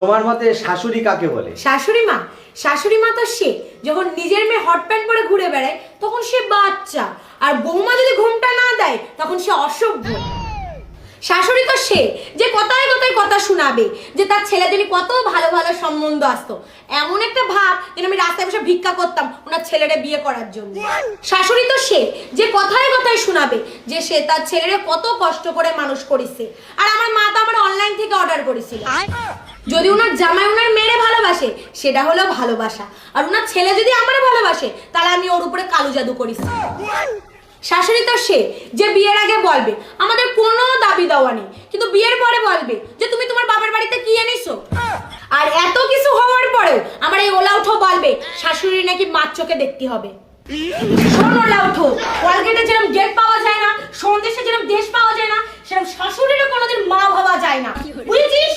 তোমার মতে শাশুড়ি কাকে বলে? শাশুড়ি মা তো সে যখন নিজের মেয়ে হট প্যান্ট পরে ঘুরে বেড়ায় তখন সে বাচ্চা, আর বৌমা যদি ঘুমটা না দেয় তখন সে অসভ্য। শাশুড়ি তো সে যে কথায় কথায় কথা শোনাবে যে তার ছেলে যদি কত ভালো ভালো সম্বন্ধ আসতো, এমন একটা ভাব যেন আমি রাস্তায় বসে ভিক্ষা করতাম ওনার ছেলেরে বিয়ে করার জন্য। শাশুড়ি তো সে যে কথায় কথায় শোনাবে যে সে তার ছেলেরে কত কষ্ট করে মানুষ করেছে, আর আমার মা তো আমার অনলাইন থেকে অর্ডার করেছিল। যদি ওনার জামাই ওনার মেরে ভালোবাসে সেটা হলো ভালোবাসা, আর ওনার ছেলে যদি আমারে ভালোবাসে তাহলে আমি ওর উপরে কালো জাদু করেছি। শাশুড়ি তো সে যে বিয়ের আগে বলবে আমাদের কোনো দাবি দেওয়া নেই, কিন্তু বিয়ের পরে বলবে যে তুমি তোমার বাবার বাড়িতে কি এনেছো। আর এত কিছু হওয়ার পরেও আমার এই ওলা উঠো বলবে শাশুড়ি নাকি মার চোখে দেখতে হবে। শোনো ওলা উঠো, কলগেটে যেরকম গেট পাওয়া যায় না, সন্দেশে যেরকম দেশ পাওয়া যায় না, সেরকম শাশুড়িরও কোনোদিন মা ভাবা যায় না, বুঝেছিস?